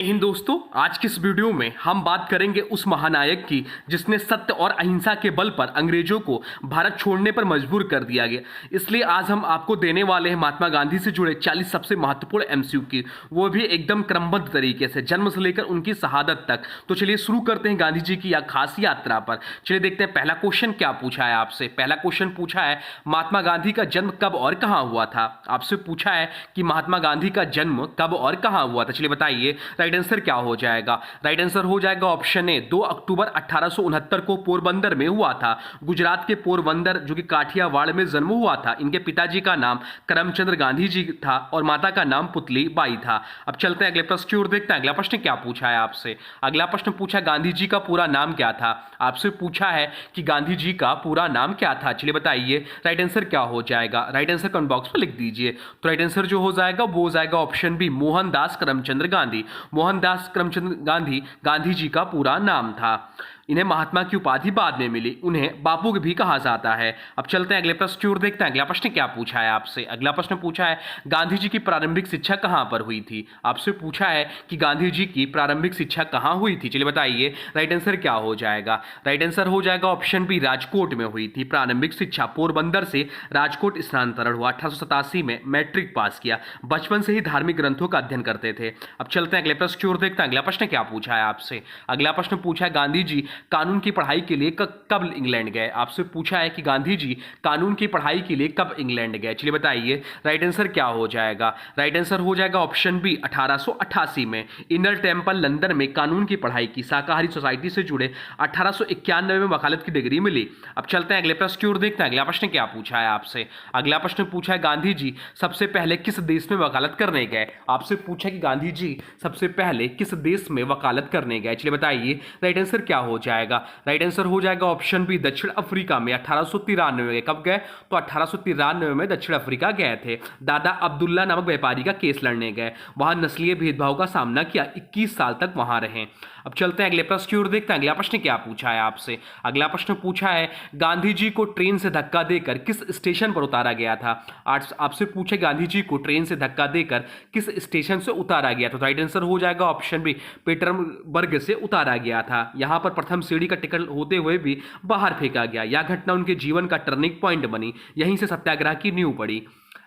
हिंद दोस्तों, आज की इस वीडियो में हम बात करेंगे उस महानायक की जिसने सत्य और अहिंसा के बल पर अंग्रेजों को भारत छोड़ने पर मजबूर कर दिया गया। इसलिए आज हम आपको देने वाले हैं महात्मा गांधी से जुड़े 40 सबसे महत्वपूर्ण एमसीक्यू की, वो भी एकदम क्रमबद्ध तरीके से जन्म से लेकर उनकी शहादत तक। तो चलिए शुरू करते हैं गांधी जी की खास यात्रा पर। चलिए देखते हैं पहला क्वेश्चन क्या पूछा है आपसे। पहला क्वेश्चन पूछा है महात्मा गांधी का जन्म कब और कहां हुआ था। आपसे पूछा है कि महात्मा गांधी का जन्म कब और कहां हुआ था। चलिए बताइए राइट आंसर क्या हो जाएगा। राइट आंसर हो जाएगा ऑप्शन ए, 2 अक्टूबर 1869 को पोरबंदर में हुआ था। गुजरात के पोरबंदर जो कि काठियावाड़ में जन्म हुआ था। इनके पिताजी का नाम करमचंद गांधी जी था और माता का नाम पुतली बाई था। अब चलते हैं अगले प्रश्न की ओर, देखते हैं अगला प्रश्न क्या पूछा है आपसे। अगला प्रश्न पूछा गांधी जी का पूरा नाम क्या था। आपसे पूछा है कि गांधी जी का पूरा नाम क्या था। चलिए बताइए राइट आंसर क्या हो जाएगा। राइट आंसर कमेंट बॉक्स में लिख दीजिए। तो राइट आंसर जो हो जाएगा वो हो जाएगा ऑप्शन बी, मोहनदास करमचंद गांधी। मोहनदास करमचंद गांधी गांधी जी का पूरा नाम था। इन्हें महात्मा की उपाधि बाद में मिली। उन्हें बापू भी कहा जाता है। अब चलते हैं अगले प्रश्न की ओर, देखते हैं अगला प्रश्न क्या पूछा है आपसे। अगला प्रश्न पूछा है गांधी जी की प्रारंभिक शिक्षा कहां पर हुई थी। आपसे पूछा है कि गांधी जी की प्रारंभिक शिक्षा कहां हुई थी। चलिए बताइए राइट आंसर क्या हो जाएगा। राइट आंसर हो जाएगा ऑप्शन बी, राजकोट में हुई थी प्रारंभिक शिक्षा। पोरबंदर से राजकोट स्थानांतरण हुआ। 1887 में मैट्रिक पास किया। बचपन से ही धार्मिक ग्रंथों का अध्ययन करते थे। अब चलते हैं अगले प्रश्न की ओर, देखते हैं अगला प्रश्न क्या पूछा है आपसे। अगला प्रश्न पूछा है गांधी जी कानून की पढ़ाई के लिए कब इंग्लैंड गए। आपसे पूछा है कि गांधी जी कानून की पढ़ाई के लिए कब इंग्लैंड गए। चलिए बताइए राइट आंसर क्या हो जाएगा। राइट आंसर हो जाएगा ऑप्शन बी, 1888 में। इनर टेम्पल लंदन में कानून की पढ़ाई की। शाकाहारी सोसाइटी से जुड़े 1891 में वकालत की डिग्री मिली। अब चलते हैं अगले प्रश्न की ओर, देखते हैं अगला प्रश्न क्या पूछा है आपसे। अगला प्रश्न पूछा है गांधी जी सबसे पहले किस देश में वकालत करने गए। आपसे पूछा कि गांधी जी सबसे पहले किस देश में वकालत करने गए। चलिए बताइए राइट आंसर क्या हो जाएगा। राइट आंसर हो जाएगा ऑप्शन बी, दक्षिण अफ्रीका में। 1893 में कब गए, तो 1893 में दक्षिण अफ्रीका गए थे। दादा अब्दुल्ला नामक व्यापारी का केस लड़ने गए। वहां नस्लीय भेदभाव का सामना किया। 21 साल तक वहां रहे। अब चलते हैं अगले प्रश्न की ओर, देखते हैं अगला प्रश्न क्या पूछा है आपसे। अगला प्रश्न पूछा है गांधी जी को ट्रेन से धक्का देकर किस स्टेशन पर उतारा गया था। आपसे पूछे गांधी जी को ट्रेन से धक्का देकर किस स्टेशन से उतारा गया था। तो राइट आंसर हो जाएगा ऑप्शन बी, पीटर्सबर्ग से उतारा गया था। यहां पर प्रथम सीढ़ी का टिकट होते हुए भी बाहर फेंका गया। यह घटना उनके जीवन का टर्निंग पॉइंट बनी। यहीं से सत्याग्रह की नींव पड़ी।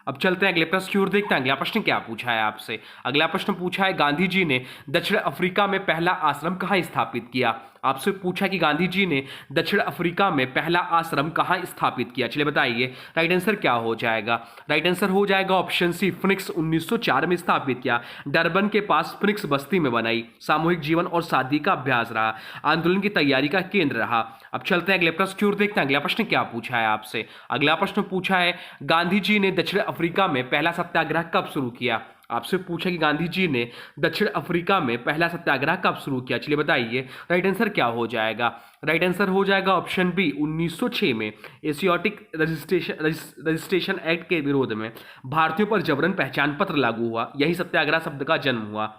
अब चलते हैं अगले प्रश्न की ओर, देखते हैं अगला प्रश्न क्या पूछा है आपसे। अगला प्रश्न पूछा है गांधी जी ने दक्षिण अफ्रीका में पहला आश्रम कहां स्थापित किया। आपसे पूछा कि गांधी जी ने दक्षिण अफ्रीका में पहला आश्रम कहां स्थापित किया। चलिए बताइए राइट आंसर क्या हो जाएगा। राइट आंसर हो जाएगा ऑप्शन सी, फिनिक्स 1904 में स्थापित किया। डरबन के पास फिनिक्स बस्ती में बनाई। सामूहिक जीवन और शादी का अभ्यास रहा। आंदोलन की तैयारी का केंद्र रहा। अब चलते हैं अगले प्रश्न की ओर, देखते हैं अगला प्रश्न क्या पूछा है आपसे। अगला प्रश्न पूछा है गांधी जी ने दक्षिण अफ्रीका में पहला सत्याग्रह कब शुरू किया। आपसे पूछा कि गांधी जी ने दक्षिण अफ्रीका में पहला सत्याग्रह कब शुरू किया। चलिए बताइए राइट आंसर क्या हो जाएगा। राइट आंसर हो जाएगा ऑप्शन बी, 1906 में। एशियाटिक रजिस्ट्रेशन एक्ट के विरोध में भारतीयों पर जबरन पहचान पत्र लागू हुआ। यही सत्याग्रह शब्द का जन्म हुआ।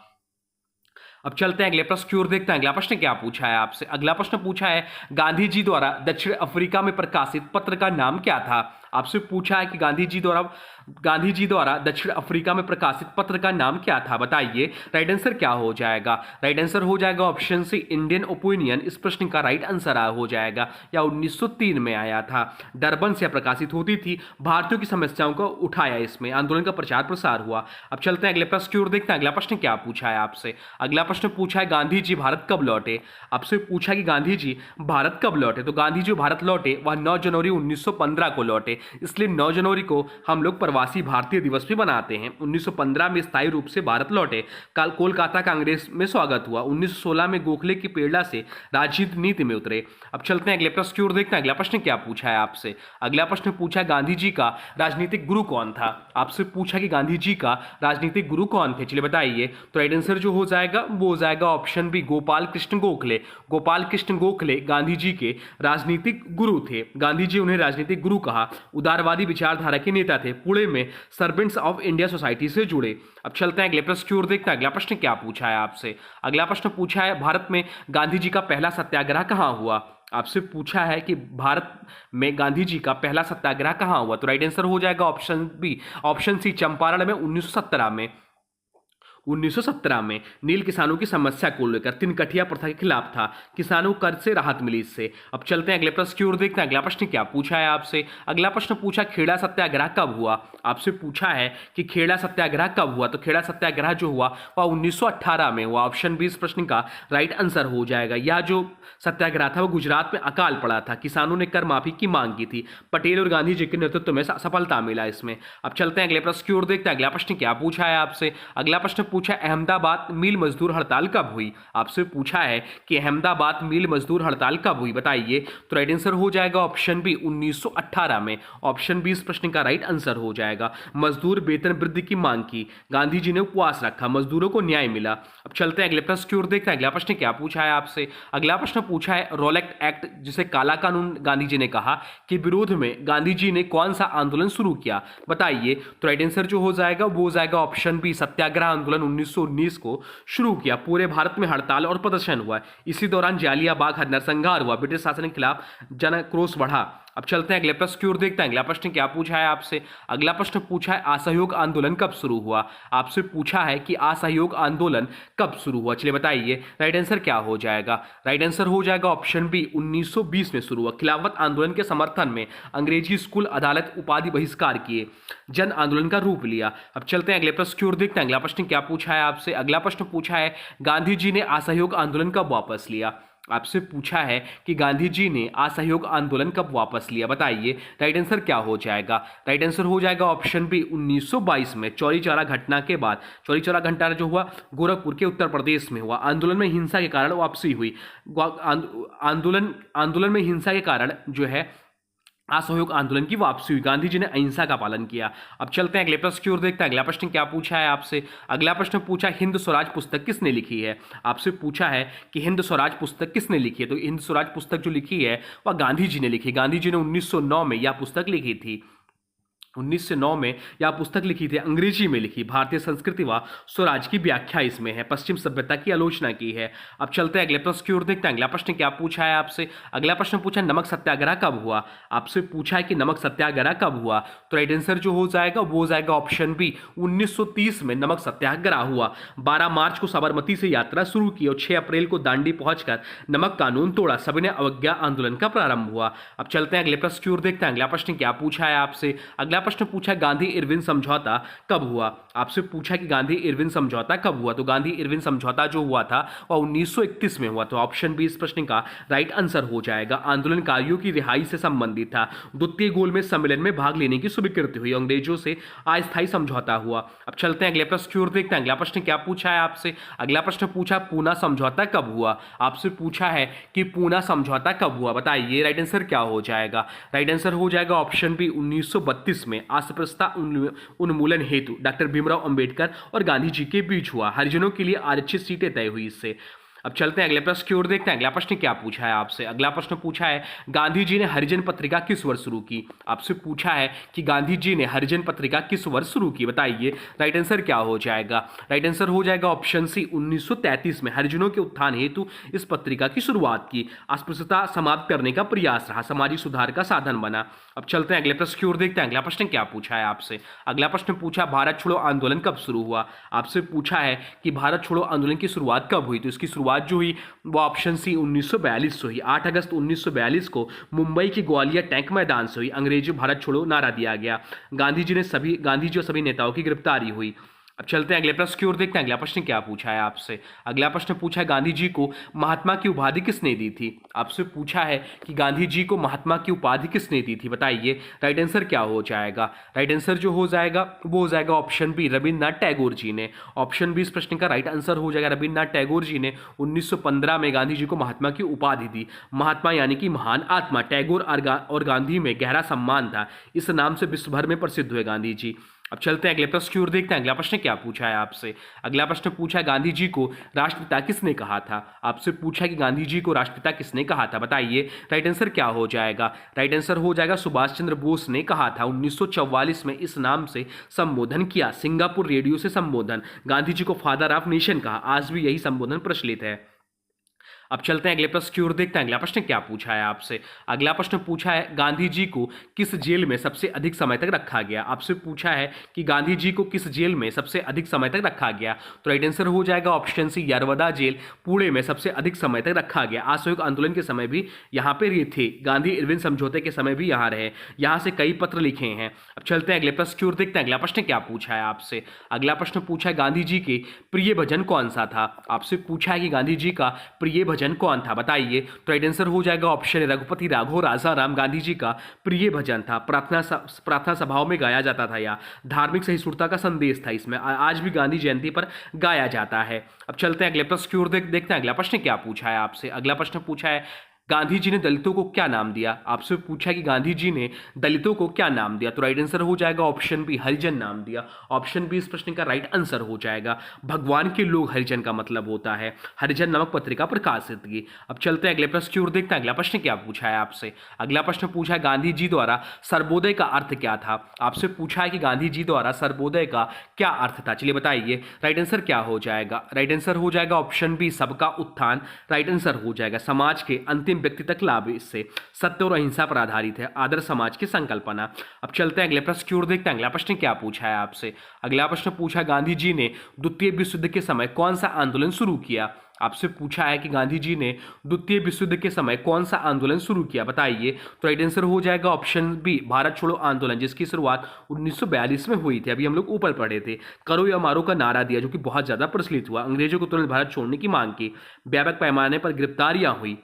अब चलते हैं अगले प्रश्न की ओर, देखते हैं अगला प्रश्न क्या पूछा है आपसे। अगला प्रश्न पूछा है गांधी जी द्वारा दक्षिण अफ्रीका में प्रकाशित पत्र का नाम क्या था। आपसे पूछा है कि गांधी जी द्वारा दक्षिण अफ्रीका में प्रकाशित पत्र का नाम क्या था। बताइए राइट आंसर क्या हो जाएगा। राइट आंसर हो जाएगा ऑप्शन सी, इंडियन ओपिनियन। इस प्रश्न का राइट आंसर हो जाएगा। या 1903 में आया था। डरबन से प्रकाशित होती थी। भारतीयों की समस्याओं को उठाया। इसमें आंदोलन का प्रचार प्रसार हुआ। अब चलते हैं अगले प्रश्न की ओर, देखते हैं अगला प्रश्न क्या पूछा है आपसे। अगला प्रश्न पूछा है गांधी जी भारत कब लौटे। आपसे पूछा कि गांधी जी भारत कब लौटे। तो गांधी जी भारत लौटे वह 9 जनवरी 1915 को लौटे। इसलिए 9 जनवरी को हम लोग प्रवासी भारतीय दिवस भी मनाते हैं। 1915 में स्थायी रूप से भारत लौटे। कल कोलकाता कांग्रेस में स्वागत हुआ। 1916 में गोखले की प्रेरणा से राजनीति में उतरे। अब चलते हैं अगले प्रश्न की ओर, देखते हैं अगला प्रश्न क्या पूछा है आपसे। अगला प्रश्न पूछा है गांधी जी का राजनीतिक गुरु कौन था। आपसे पूछा कि गांधी जी का राजनीतिक गुरु कौन थे। चलिए बताइए तो राइट आंसर जो हो जाएगा वो हो जाएगा ऑप्शन बी, गोपाल कृष्ण गोखले। गोपाल कृष्ण गोखले गांधी जी के राजनीतिक गुरु थे। गांधी जी उन्हें राजनीतिक गुरु कहा। उदारवादी विचारधारा के नेता थे। पुणे में सर्वेंट्स ऑफ इंडिया सोसाइटी से जुड़े। अब चलते हैं अगले प्रश्न की ओर, देखते हैं अगला प्रश्न क्या पूछा है आपसे। अगला प्रश्न पूछा है भारत में गांधी जी का पहला सत्याग्रह कहां हुआ। आपसे पूछा है कि भारत में गांधी जी का पहला सत्याग्रह कहां हुआ। तो राइट आंसर हो जाएगा option B, option C, Champaran में 1917 में। 1917 में नील किसानों की समस्या को लेकर तिनकठिया प्रथा के खिलाफ था। किसानों को कर्ज से राहत मिली इससे। अब चलते हैं अगले प्रश्न की ओर, देखते हैं अगला प्रश्न क्या पूछा है आपसे। अगला प्रश्न पूछा खेड़ा सत्याग्रह कब हुआ। आपसे पूछा है कि खेड़ा सत्याग्रह कब हुआ, तो खेड़ा सत्याग्रह जो हुआ वह 1918 में हुआ। ऑप्शन बी इस प्रश्न का राइट आंसर हो जाएगा। यह जो सत्याग्रह था वो गुजरात में अकाल पड़ा था। किसानों ने कर माफी की मांग की थी। पटेल और गांधी जी के नेतृत्व में सफलता मिला इसमें। अब चलते हैं अगले प्रश्न की ओर, देखते हैं अगला प्रश्न क्या पूछा है आपसे। अगला प्रश्न पूछा अहमदाबाद मिल मजदूर हड़ताल कब हुई। आपसे पूछा है कि अहमदाबाद मिल मजदूर हड़ताल कब हुई, बताइए। तो राइट आंसर हो जाएगा ऑप्शन बी 1918 में। ऑप्शन बी इस प्रश्न का राइट आंसर हो जाएगा। मजदूर वेतन वृद्धि की मांग की, गांधी जी ने उपवास रखा, मजदूरों को न्याय मिला। अब चलते हैं अगले प्रश्न की ओर, देखते हैं अगला प्रश्न क्या पूछा है आपसे। अगला प्रश्न पूछा है रोलेक्ट एक्ट जिसे काला कानून गांधी जी ने कहा कि विरोध में गांधी जी ने कौन सा आंदोलन शुरू किया, बताइए। तो राइट आंसर जो हो जाएगा वो हो जाएगा ऑप्शन बी सत्याग्रह आंदोलन 1919 को शुरू किया। पूरे भारत में हड़ताल और प्रदर्शन हुआ। इसी दौरान जालिया बाग नरसंहार हुआ। ब्रिटिश शासन के खिलाफ जनाक्रोश बढ़ा। अब चलते हैं अगले प्रश्न की ओर, देखते हैं अगला प्रश्न क्या पूछा है आपसे। अगला प्रश्न पूछा है असहयोग आंदोलन कब शुरू हुआ। आपसे पूछा है कि असहयोग आंदोलन कब शुरू हुआ, चलिए बताइए। राइट आंसर क्या हो जाएगा। राइट आंसर हो जाएगा ऑप्शन बी 1920 में शुरू हुआ। खिलाफत आंदोलन के समर्थन में अंग्रेजी स्कूल अदालत उपाधि बहिष्कार किए, जन आंदोलन का रूप लिया। अब चलते हैं अगले प्रश्न की ओर, देखते हैं अगला प्रश्न क्या पूछा है आपसे। अगला प्रश्न पूछा है गांधी जी ने असहयोग आंदोलन कब वापस लिया। आपसे पूछा है कि गांधी जी ने असहयोग आंदोलन कब वापस लिया, बताइए। राइट आंसर क्या हो जाएगा। राइट आंसर हो जाएगा ऑप्शन बी 1922 में। चौरी चौरा घटना के बाद, चौरी चौरा घटना जो हुआ गोरखपुर के उत्तर प्रदेश में हुआ। आंदोलन में हिंसा के कारण वापसी हुई। आंदोलन में हिंसा के कारण जो है असहयोग आंदोलन की वापसी हुई। गांधी जी ने अहिंसा का पालन किया। अब चलते हैं अगले प्रश्न की ओर, देखते हैं अगला प्रश्न क्या पूछा है आपसे। अगला प्रश्न पूछा हिंद स्वराज पुस्तक किसने लिखी है। आपसे पूछा है कि हिंद स्वराज पुस्तक किसने लिखी है, तो हिंद स्वराज पुस्तक जो लिखी है वह गांधी जी ने लिखी। गांधी जी ने 1909 में यह पुस्तक लिखी थी। 1909 में यह पुस्तक लिखी थी, अंग्रेजी में लिखी। भारतीय संस्कृति व स्वराज की व्याख्या इसमें है, पश्चिम सभ्यता की आलोचना की है। अब चलते हैं अगले प्रश्न की ओर, देखते हैं अगला प्रश्न क्या पूछा है आपसे। अगला प्रश्न पूछा नमक सत्याग्रह कब हुआ। आपसे पूछा है कि नमक सत्याग्रह कब हुआ, तो राइट आंसर जो हो जाएगा वो हो जाएगा ऑप्शन बी 1930 में नमक सत्याग्रह हुआ। 12 मार्च को साबरमती से यात्रा शुरू की और 6 अप्रैल को दांडी पहुंचकर नमक कानून तोड़ा। सविनय अवज्ञा आंदोलन का प्रारंभ हुआ। अब चलते हैं अगले प्रश्न की ओर, देखते हैं अगला प्रश्न क्या पूछा है आपसे। अगला प्रश्न पूछा गांधी इरविन समझौता कब हुआ। आपसे पूछा कि गांधी इरविन समझौता कब हुआ, तो गांधी इरविन समझौता जो हुआ था वह 1931 में हुआ। तो ऑप्शन बी इस प्रश्न का राइट आंसर हो जाएगा। आंदोलनकारियों की रिहाई से संबंधित था। द्वितीय गोलमेज सम्मेलन में भाग लेने की स्वीकृति हुई। अंग्रेजों से अस्थायी समझौता हुआ। अब चलते हैं अगले प्रश्न की ओर, देखते हैं अगला प्रश्न क्या पूछा है आपसे। अगला प्रश्न पूछा पूना समझौता कब हुआ। आपसे पूछा है कि पूना समझौता कब हुआ, बताइए। राइट आंसर क्या हो जाएगा। राइट आंसर हो जाएगा ऑप्शन बी 1932 में। अस्पृश्यता उन्मूलन हेतु डॉक्टर भीमराव अंबेडकर और गांधी जी के बीच हुआ। हरिजनों के लिए आरक्षित सीटें तय हुई इससे। अब चलते हैं अगले प्रश्न की ओर, देखते हैं अगला प्रश्न क्या पूछा है आपसे। अगला प्रश्न पूछा है गांधी जी ने हरिजन पत्रिका किस वर्ष शुरू की। आपसे पूछा है कि गांधी जी ने हरिजन पत्रिका किस वर्ष शुरू की, बताइए। राइट आंसर क्या हो जाएगा। राइट आंसर हो जाएगा ऑप्शन सी 1933 में। हरिजनों के उत्थान हेतु इस पत्रिका की शुरुआत की। अस्पृश्यता समाप्त करने का प्रयास रहा, सामाजिक सुधार का साधन बना। अब चलते हैं अगले प्रश्न की ओर, देखते हैं अगला प्रश्न क्या पूछा है आपसे। अगला प्रश्न पूछा भारत छोड़ो आंदोलन कब शुरू हुआ। आपसे पूछा है कि भारत छोड़ो आंदोलन की शुरुआत कब हुई, तो इसकी शुरुआत जो हुई वो ऑप्शन सी 1942 से हुई। 8 अगस्त 1942 को मुंबई के ग्वालियर टैंक मैदान से हुई। अंग्रेजी भारत छोड़ो नारा दिया गया। गांधी जी और सभी नेताओं की गिरफ्तारी हुई। अब चलते हैं अगले प्रश्न की ओर, देखते हैं अगला प्रश्न क्या पूछा है आपसे। अगला प्रश्न पूछा है गांधी जी को महात्मा की उपाधि किसने दी थी। आपसे पूछा है कि गांधी जी को महात्मा की उपाधि किसने दी थी, बताइए। राइट आंसर क्या हो जाएगा। राइट आंसर जो हो जाएगा वो हो जाएगा ऑप्शन बी रविन्द्रनाथ टैगोर जी ने। ऑप्शन बी इस प्रश्न का राइट आंसर हो जाएगा। रविन्द्रनाथ टैगोर जी ने 1915 में गांधी जी को महात्मा की उपाधि दी। महात्मा यानी कि महान आत्मा। टैगोर और गांधी में गहरा सम्मान था, इस नाम से विश्व भर में प्रसिद्ध हुए गांधी जी। अब चलते हैं अगले प्रश्न की ओर, देखते हैं अगला प्रश्न क्या पूछा है आपसे। अगला प्रश्न पूछा है गांधी जी को राष्ट्रपिता किसने कहा था। आपसे पूछा कि गांधी जी को राष्ट्रपिता किसने कहा था, बताइए। राइट आंसर क्या हो जाएगा। राइट आंसर हो जाएगा सुभाष चंद्र बोस ने कहा था। 1944 में इस नाम से संबोधन किया। सिंगापुर रेडियो से संबोधन। गांधी जी को फादर ऑफ नेशन कहा। आज भी यही संबोधन प्रचलित है। अब चलते हैं अगले प्रश्न की ओर, देखते हैं अगला प्रश्न क्या पूछा है आपसे। अगला प्रश्न पूछा है गांधी जी को किस जेल में सबसे अधिक समय तक रखा गया। आपसे पूछा है कि गांधी जी को किस जेल में सबसे अधिक समय तक रखा गया। तो राइट आंसर हो जाएगा option C, Yerwada jail Pune में सबसे अधिक समय तक रखा गया। असहयोग आंदोलन के समय भी यहाँ पे ये थे, गांधी इरविन समझौते के समय भी यहाँ रहे, यहाँ से कई पत्र लिखे हैं। अब चलते हैं अगले प्रश्न की ओर, देखते हैं अगला प्रश्न क्या पूछा है आपसे। अगला प्रश्न पूछा है गांधी जी के प्रिय भजन कौन सा था। आपसे पूछा है कि गांधी जी का प्रिय भजन कौन था, बताइए। तो राइट आंसर हो जाएगा ऑप्शन है, रघुपति राघव राजा राम गांधी जी का प्रिय भजन था। प्रार्थना सभाओं में गाया जाता था, या धार्मिक सहिष्णुता का संदेश था इसमें। आज भी गांधी जयंती पर गाया जाता है। अब चलते हैं अगले प्रश्न की ओर, देखते हैं अगला प्रश्न क्या पूछा है आपसे। अगला प्रश्न पूछा है गांधी जी ने दलितों को क्या नाम दिया। आपसे पूछा कि गांधी जी ने दलितों को क्या नाम दिया। तो राइट आंसर हो जाएगा ऑप्शन बी, हरिजन नाम दिया। ऑप्शन बी इस प्रश्न का राइट आंसर हो जाएगा। भगवान के लोग हरिजन का मतलब होता है। हरिजन नामक पत्रिका प्रकाशित की। अब चलते हैं अगले प्रश्न की ओर, देखते हैं अगला प्रश्न क्या पूछा है आपसे। अगला प्रश्न पूछा है गांधी जी द्वारा सर्वोदय का अर्थ क्या था। आपसे पूछा है कि गांधी जी द्वारा सर्वोदय का क्या अर्थ था, चलिए बताइए। राइट आंसर क्या हो जाएगा। राइट आंसर हो जाएगा ऑप्शन बी, सबका उत्थान। राइट आंसर हो जाएगा समाज के अंतिम व्यक्ति तक लाभ, इससे सत्य और अहिंसा पर आधारित है आदर्श समाज की संकल्पना। अब चलते हैं अगले प्रश्न की ओर, देखते हैं अगला प्रश्न क्या पूछा है आपसे। अगला प्रश्न पूछा गांधी जी ने द्वितीय विश्व युद्ध के समय कौन सा आंदोलन शुरू किया। आपसे पूछा है कि गांधी जी ने द्वितीय विश्व युद्ध के समय कौन सा आंदोलन शुरू किया, बताइए। तो राइट आंसर हो जाएगा ऑप्शन बी, भारत छोड़ो आंदोलन, जिसकी शुरुआत 1942 में हुई थी। अभी हम लोग ऊपर पढ़े थे। करो या मारो का नारा दिया, जो कि बहुत ज्यादा प्रचलित हुआ। अंग्रेजों को तुरंत भारत छोड़ने की मांग की। व्यापक पैमाने पर गिरफ्तारियां हुई।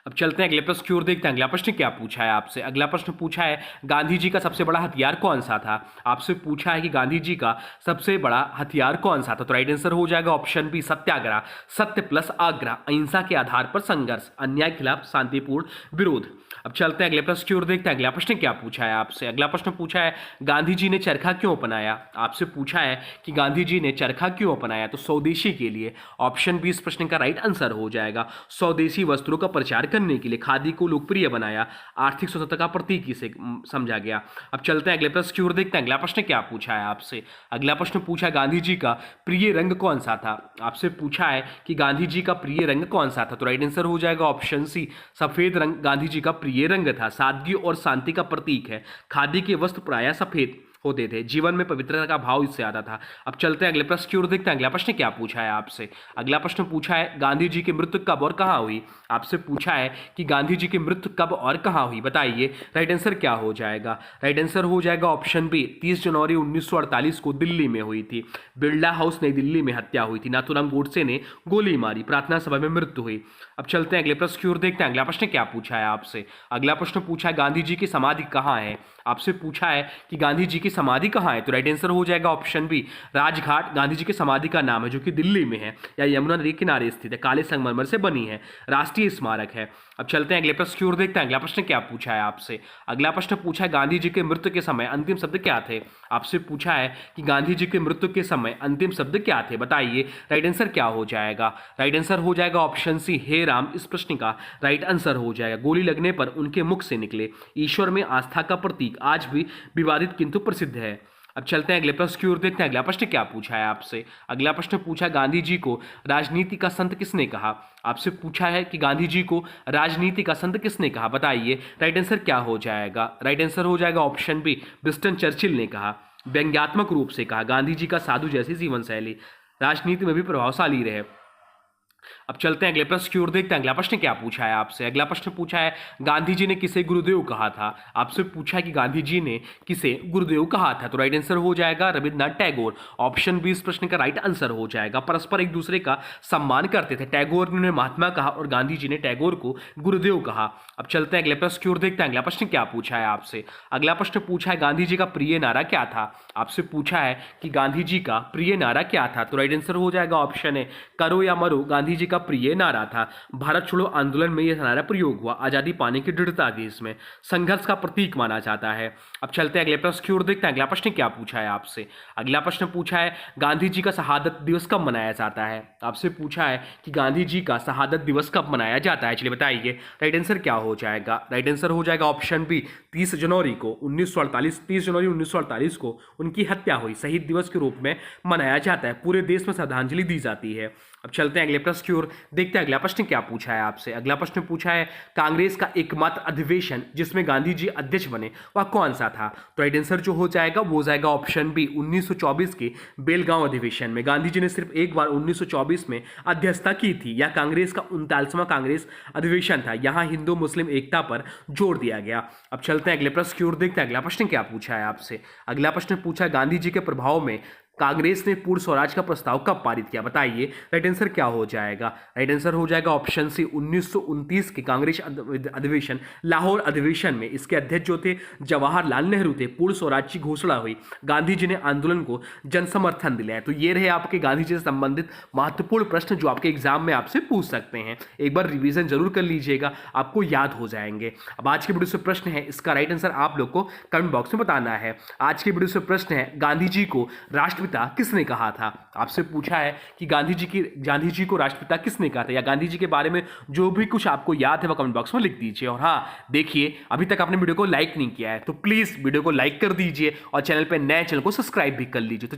अब चलते हैं अगले प्रश्न की ओर, देखते हैं अगला प्रश्न क्या पूछा है आपसे। अगला प्रश्न पूछा है गांधी जी का सबसे बड़ा हथियार कौन सा था। आपसे पूछा है कि गांधी जी का सबसे बड़ा हथियार कौन सा था। तो राइट आंसर हो जाएगा ऑप्शन बी, सत्याग्रह। सत्य प्लस आग्रह, अहिंसा के आधार पर संघर्ष, अन्याय के खिलाफ शांतिपूर्ण विरोध। अब चलते हैं अगले प्रश्न की ओर, देखते हैं अगला प्रश्न क्या पूछा है आपसे। अगला प्रश्न पूछा है गांधी जी ने चरखा क्यों अपनाया। आपसे पूछा है कि गांधी जी ने चरखा क्यों अपनाया। तो स्वदेशी के लिए। ऑप्शन बी इस प्रश्न का राइट आंसर हो जाएगा। स्वदेशी वस्त्रों का प्रचार करने के लिए, खादी को लोकप्रिय बनाया, आर्थिक स्वतंत्रता का प्रतीक इसे समझा गया। अब चलते हैं अगले प्रश्न की ओर, देखते हैं अगला प्रश्न क्या पूछा है आपसे। अगला प्रश्न पूछा है गांधी जी का प्रिय रंग कौन सा था। आपसे पूछा है कि गांधी जी का प्रिय रंग कौन सा था। तो राइट आंसर हो जाएगा ऑप्शन सी, सफेद रंग गांधी जी का प्रिय रंग था। सादगी और शांति का प्रतीक है। खादी के वस्त्र प्रायः सफेद होते थे। जीवन में पवित्रता का भाव इससे आता था। अब चलते हैं अगले प्रश्न की ओर, देखते हैं अगला प्रश्न क्या पूछा है आपसे। अगला प्रश्न पूछा है गांधी जी की मृत्यु कब और कहाँ हुई। आपसे पूछा है कि गांधी जी की मृत्यु कब और कहाँ हुई, बताइए। राइट आंसर क्या हो जाएगा। राइट आंसर हो जाएगा ऑप्शन बी, 30 जनवरी 1948 को दिल्ली में हुई थी। बिरला हाउस नई दिल्ली में हत्या हुई थी। नाथूराम गोडसे ने गोली मारी। प्रार्थना सभा में मृत्यु हुई। अब चलते हैं अगले प्रश्न की ओर, देखते हैं अगला प्रश्न क्या पूछा है आपसे। अगला प्रश्न पूछा है गांधी जी की समाधि कहाँ है। आपसे पूछा है कि गांधी जी की समाधि कहाँ है। तो राइट आंसर हो जाएगा ऑप्शन बी, राजघाट गांधी जी की समाधि का नाम है, जो कि दिल्ली में है, या यमुना नदी के किनारे स्थित है। काले संगमरमर से बनी है, राष्ट्रीय स्मारक है। अब चलते हैं अगले प्रश्न की ओर, देखते हैं अगला प्रश्न क्या पूछा है आपसे। अगला प्रश्न पूछा है गांधी जी के मृत्यु के समय अंतिम शब्द क्या थे। आपसे पूछा है कि गांधी जी के मृत्यु के समय अंतिम शब्द क्या थे, बताइए। राइट आंसर क्या हो जाएगा। राइट आंसर हो जाएगा ऑप्शन सी, हे राम। इस प्रश्न का राइट आंसर हो जाएगा। गोली लगने पर उनके मुख से निकले ईश्वर में आस्था का प्रतीक, आज भी विवादित किंतु प्रसिद्ध है। अब चलते हैं अगले प्रश्न की ओर, देखते हैं अगला प्रश्न क्या पूछा है आपसे। अगला प्रश्न पूछा गांधी जी को राजनीति का संत किसने कहा। आपसे पूछा है कि गांधी जी को राजनीति का संत किसने कहा, बताइए। राइट आंसर क्या हो जाएगा। राइट आंसर हो जाएगा ऑप्शन बी, विंस्टन चर्चिल ने कहा। व्यंग्यात्मक रूप से कहा, गांधी जी का साधु जैसी जीवन शैली राजनीति में भी प्रभावशाली रहे। अब चलते हैं अगले प्रश्न की ओर, देखते हैं अगला प्रश्न क्या पूछा है आपसे। अगला प्रश्न पूछा है गांधी जी ने किसे गुरुदेव कहा था। आपसे पूछा है कि गांधी जी ने किसे गुरुदेव कहा था। तो राइट आंसर हो जाएगा रविन्द्रनाथ टैगोर। ऑप्शन बी इस प्रश्न का राइट आंसर हो जाएगा। परस्पर एक दूसरे का सम्मान करते थे। टैगोर ने महात्मा कहा और गांधी जी ने टैगोर को गुरुदेव कहा। अब चलते हैं अगले प्रश्न की ओर, देखते हैं अगला प्रश्न क्या पूछा है आपसे। अगला प्रश्न पूछा है गांधी जी का प्रिय नारा क्या था। आपसे पूछा है कि गांधी जी का प्रिय नारा क्या था। तो राइट आंसर हो जाएगा ऑप्शन है, करो या मरो गांधी जी का प्रिय नारा था। भारत छोड़ो आंदोलन में यह नारा प्रयोग हुआ। आजादी पाने की दृढ़ता थी इसमें। संघर्ष का प्रतीक माना जाता है। अब चलते हैं अगले प्रश्न की ओर, देखते हैं अगला प्रश्न क्या पूछा है आपसे। अगला प्रश्न पूछा है गांधी जी का शहादत दिवस कब मनाया जाता है। आपसे पूछा है कि गांधी जी का शहादत दिवस कब मनाया जाता है, चलिए बताइए। राइट आंसर क्या हो जाएगा। राइट आंसर हो जाएगा ऑप्शन बी, 30 जनवरी को 1948 को उनकी हत्या हुई। शहीद दिवस के रूप में मनाया जाता है। पूरे देश में श्रद्धांजलि दी जाती है। अब चलते हैं अगले प्रश्न की ओर, देखते हैं अगला प्रश्न क्या पूछा है आपसे। अगला प्रश्न पूछा है कांग्रेस का एकमात्र अधिवेशन जिसमें गांधी जी अध्यक्ष बने वह कौन सा था? तो राइट आंसर जो हो जाएगा वो हो जाएगा ऑप्शन बी, 1924 के बेलगांव अधिवेशन में। गांधी जी ने सिर्फ एक बार 1924 में अध्यक्षता की थी। यह कांग्रेस का 39वां कांग्रेस अधिवेशन था। यहाँ हिंदू मुस्लिम एकता पर जोर दिया गया। अब चलते हैं अगले प्रश्न की ओर, देखते हैं अगला प्रश्न क्या पूछा है आपसे। अगला प्रश्न पूछा है गांधी जी के प्रभाव में कांग्रेस ने पूर्ण स्वराज का प्रस्ताव कब पारित किया? बताइए राइट आंसर क्या हो जाएगा। राइट आंसर हो जाएगा ऑप्शन सी, 1929 के कांग्रेस अधिवेशन, लाहौर अधिवेशन में। इसके अध्यक्ष जो थे जवाहरलाल नेहरू थे। पूर्ण स्वराज की घोषणा हुई, गांधी जी ने आंदोलन को जन समर्थन दिलाया। तो ये रहे आपके गांधी जी से संबंधित महत्वपूर्ण प्रश्न जो आपके एग्जाम में आपसे पूछ सकते हैं। एक बार रिवीजन जरूर कर लीजिएगा, आपको याद हो जाएंगे। अब आज की वीडियो से प्रश्न है, इसका राइट आंसर आप लोग को कमेंट बॉक्स में बताना है। आज की वीडियो से प्रश्न है गांधी जी को राष्ट्रपिता किसने कहा था? आपसे पूछा है कि गांधी जी को राष्ट्रपिता किसने कहा था, या गांधी जी के बारे में जो भी कुछ आपको याद है वो कमेंट बॉक्स में लिख दीजिए। और हाँ देखिए, अभी तक आपने वीडियो को लाइक नहीं किया है तो प्लीज वीडियो को लाइक कर दीजिए और चैनल पे नए चैनल को सब्सक्राइब भी कर लीजिए। तो